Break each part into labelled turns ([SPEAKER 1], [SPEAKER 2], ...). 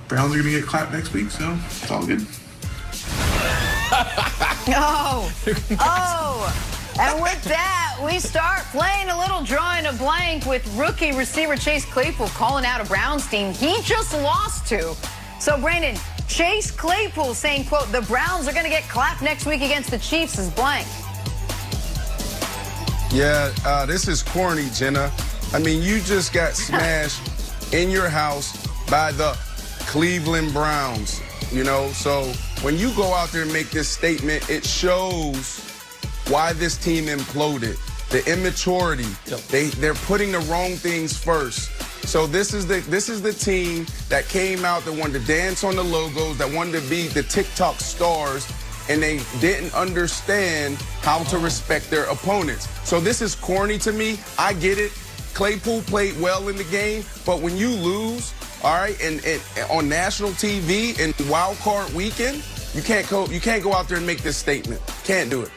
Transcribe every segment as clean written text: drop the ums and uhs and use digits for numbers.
[SPEAKER 1] Browns are going to get clapped next week, so it's all good.
[SPEAKER 2] And with that, we start playing a little drawing a blank with rookie receiver Chase Claypool calling out a Browns team he just lost to. So, Brandon, Chase Claypool saying, quote, the Browns are going to get clapped next week against the Chiefs is blank.
[SPEAKER 3] Yeah, this is corny, Jenna. I mean, you just got smashed in your house by the Cleveland Browns, you know? So when you go out there and make this statement, it shows why this team imploded. The immaturity. They're putting the wrong things first. So this is the team that came out that wanted to dance on the logos, that wanted to be the TikTok stars, and they didn't understand how to respect their opponents. So this is corny to me. I get it. Claypool played well in the game, but when you lose, all right, and on national TV in wild card weekend, you can't go out there and make this statement. Can't do it.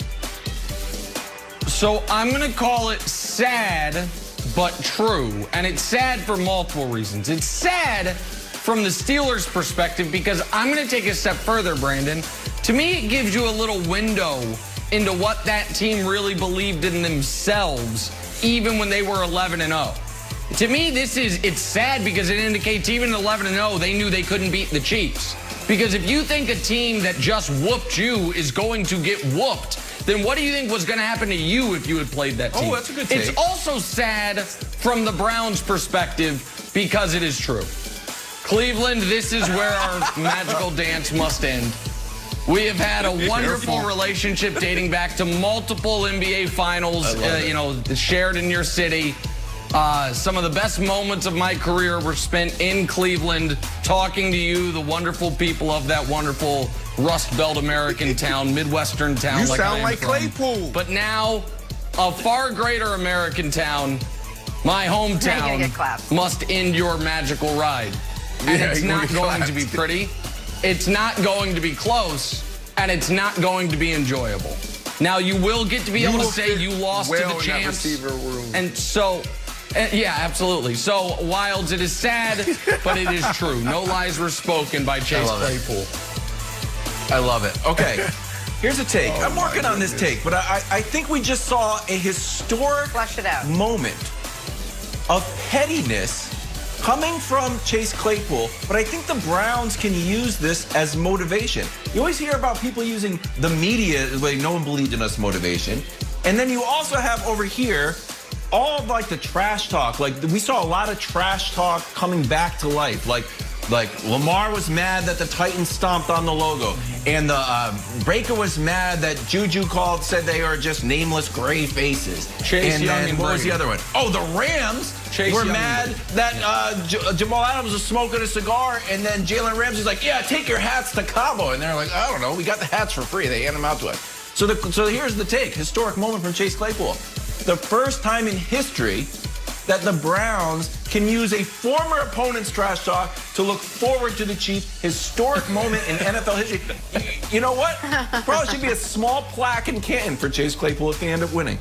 [SPEAKER 4] So I'm going to call it sad, but true. And it's sad for multiple reasons. It's sad from the Steelers' perspective because I'm going to take a step further, Brandon. To me, it gives you a little window into what that team really believed in themselves, even when they were 11-0. To me, it's sad because it indicates even 11-0, they knew they couldn't beat the Chiefs. Because if you think a team that just whooped you is going to get whooped, then what do you think was going to happen to you if you had played that team?
[SPEAKER 5] Oh, that's a good take.
[SPEAKER 4] It's also sad from the Browns' perspective because it is true. Cleveland, this is where our magical dance must end. We have had a wonderful relationship dating back to multiple NBA finals, shared in your city. Some of the best moments of my career were spent in Cleveland, talking to you, the wonderful people of that wonderful Rust Belt American town, Midwestern town.
[SPEAKER 3] You sound like Claypool.
[SPEAKER 4] But now, a far greater American town, my hometown, must end your magical ride. And it's not going to be pretty. It's not going to be close, and it's not going to be enjoyable. Now, you will get to be able to say you lost to the champs. And so, yeah, absolutely. So, Wilds, it is sad, but it is true. No lies were spoken by Chase Claypool.
[SPEAKER 5] I love it. Okay, here's a take. I'm working on this take, but I think we just saw a historic moment of pettiness coming from Chase Claypool, but I think the Browns can use this as motivation. You always hear about people using the media, like no one believed in us motivation. And then you also have over here all of like the trash talk. Like we saw a lot of trash talk coming back to life. Like Lamar was mad that the Titans stomped on the logo. And the Breaker was mad that Juju said they are just nameless gray faces.
[SPEAKER 4] Chase Young
[SPEAKER 5] and what was the other one? Oh, the Rams were mad that Jamal Adams was smoking a cigar, and then Jalen Ramsey's like, yeah, take your hats to Cabo. And they're like, I don't know, we got the hats for free. They hand them out to us. So here's the take. Historic moment from Chase Claypool. The first time in history that the Browns can use a former opponent's trash talk to look forward to the Chiefs. Historic moment in NFL history. You know what? Probably should be a small plaque in Canton for Chase Claypool if they end up winning.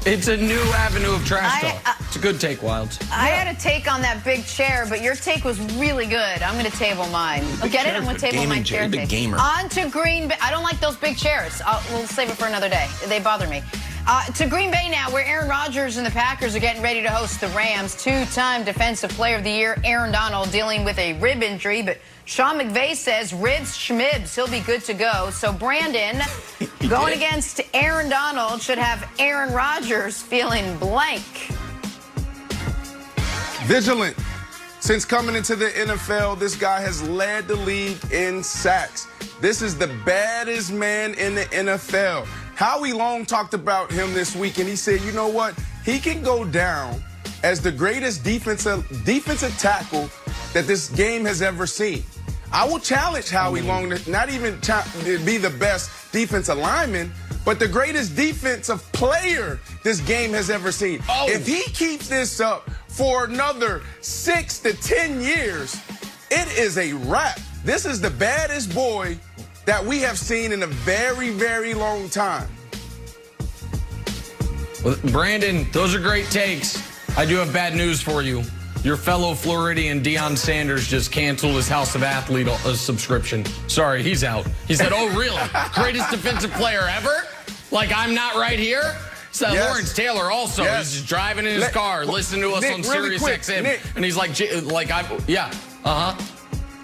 [SPEAKER 4] It's a new avenue of trash talk. It's a good take, Wilds.
[SPEAKER 2] I had a take on that big chair, but your take was really good. I'm going to table mine. Get it? I'm going to table my chair.
[SPEAKER 5] Big gamer.
[SPEAKER 2] On to Green Bay. I don't like those big chairs. We'll save it for another day. They bother me. To Green Bay now, where Aaron Rodgers and the Packers are getting ready to host the Rams. Two-time Defensive Player of the Year, Aaron Donald, dealing with a rib injury, but Sean McVay says ribs schmibs, he'll be good to go. So Brandon, going against Aaron Donald, should have Aaron Rodgers feeling blank.
[SPEAKER 3] Vigilant. Since coming into the NFL, this guy has led the league in sacks. This is the baddest man in the NFL. Howie Long talked about him this week, and he said, you know what? He can go down as the greatest defensive tackle that this game has ever seen. I will challenge Howie Long to not even to be the best defensive lineman, but the greatest defensive player this game has ever seen. If he keeps this up for another 6 to 10 years, it is a wrap. This is the baddest boy that we have seen in a very, very long time.
[SPEAKER 4] Well, Brandon, those are great takes. I do have bad news for you. your fellow Floridian Deion Sanders just canceled his House of Athlete subscription. Sorry, he's out. He said, oh, really? Greatest defensive player ever? Like, I'm not right here? So
[SPEAKER 3] Yes.
[SPEAKER 4] Lawrence Taylor also is just driving in his car, listening to us
[SPEAKER 3] Nick,
[SPEAKER 4] on
[SPEAKER 3] really
[SPEAKER 4] Sirius
[SPEAKER 3] quick,
[SPEAKER 4] XM.
[SPEAKER 3] Nick.
[SPEAKER 4] And he's like,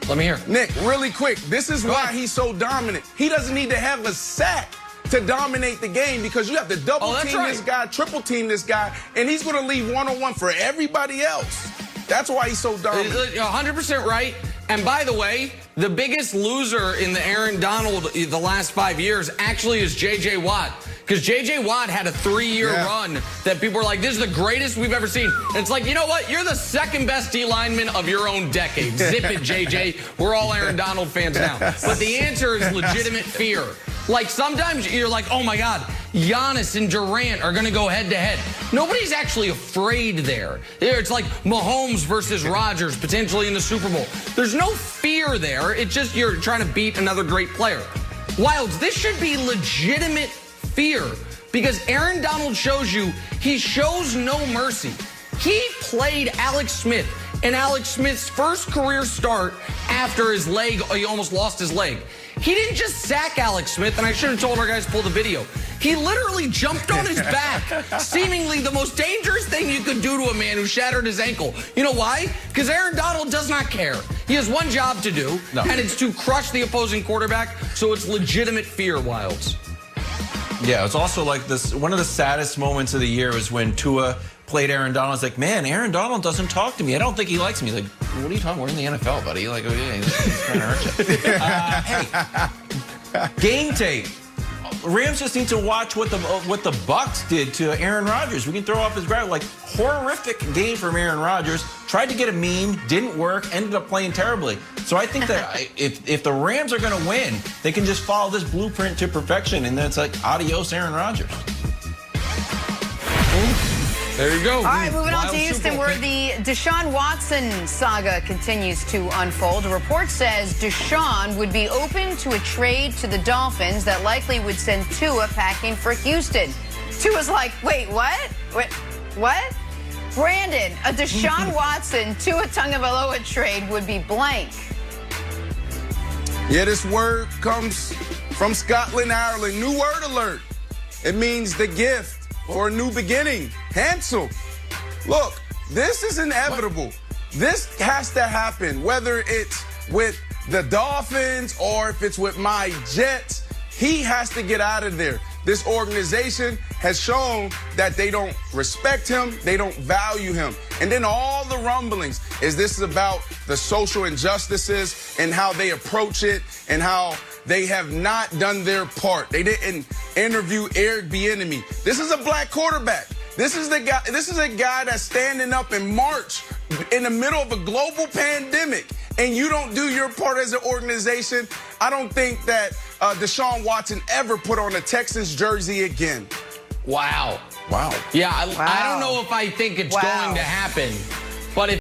[SPEAKER 4] Let me hear.
[SPEAKER 3] Nick, really quick, this is why he's so dominant. He doesn't need to have a sack to dominate the game because you have to double team this guy, triple team this guy, and he's going to leave one-on-one for everybody else. That's why he's so dominant.
[SPEAKER 4] 100% right. And by the way, the biggest loser in the Aaron Donald the last 5 years actually is J.J. Watt. Because J.J. Watt had a 3-year run that people were like, this is the greatest we've ever seen. And it's like, you know what? You're the second best D lineman of your own decade. Zip it, J.J. We're all Aaron Donald fans now. But the answer is legitimate fear. Like, sometimes you're like, oh, my God, Giannis and Durant are going to go head-to-head. Nobody's actually afraid there. It's like Mahomes versus Rodgers potentially in the Super Bowl. There's no fear there. It's just you're trying to beat another great player. Wilds, this should be legitimate fear because Aaron Donald shows you he shows no mercy. He played Alex Smith in Alex Smith's first career start after his leg, he almost lost his leg. He didn't just sack Alex Smith, and I should have told our guys to pull the video. He literally jumped on his back, seemingly the most dangerous thing you could do to a man who shattered his ankle. You know why? Because Aaron Donald does not care. He has one job to do, and it's to crush the opposing quarterback, so it's legitimate fear, Wilds.
[SPEAKER 5] Yeah, it's also like this. One of the saddest moments of the year was when Tua played Aaron Donald. It's like, man, Aaron Donald doesn't talk to me. I don't think he likes me. Like, what are you talking? We're in the NFL, buddy. Like, oh yeah, he's trying to hurt you. Hey, game tape. Rams just need to watch what the Bucks did to Aaron Rodgers. We can throw off his grab. Like, horrific game from Aaron Rodgers. Tried to get a meme, didn't work, ended up playing terribly. So I think that if the Rams are going to win, they can just follow this blueprint to perfection, and then it's like, adios, Aaron Rodgers.
[SPEAKER 4] There you go.
[SPEAKER 2] All right, moving on to Houston, where the Deshaun Watson saga continues to unfold. A report says Deshaun would be open to a trade to the Dolphins that likely would send Tua packing for Houston. Tua's like, wait, what? Wait, what? Brandon, a Deshaun Watson Tua Tagovailoa trade would be blank.
[SPEAKER 3] Yeah, this word comes from Scotland, Ireland. New word alert. It means the gift or a new beginning. Handsome. Look, this is inevitable. This has to happen, whether it's with the Dolphins or if it's with my Jets. He has to get out of there. This organization has shown that they don't respect him, they don't value him. And then all the rumblings is this is about the social injustices and how they approach it and how they have not done their part. They didn't interview Eric Bieniemy. This is a black quarterback. This is the guy. This is a guy that's standing up in March in the middle of a global pandemic, and you don't do your part as an organization. I don't think that Deshaun Watson ever put on a Texans jersey again.
[SPEAKER 4] Wow.
[SPEAKER 3] Wow.
[SPEAKER 4] Yeah, I don't know if I think it's going to happen, but if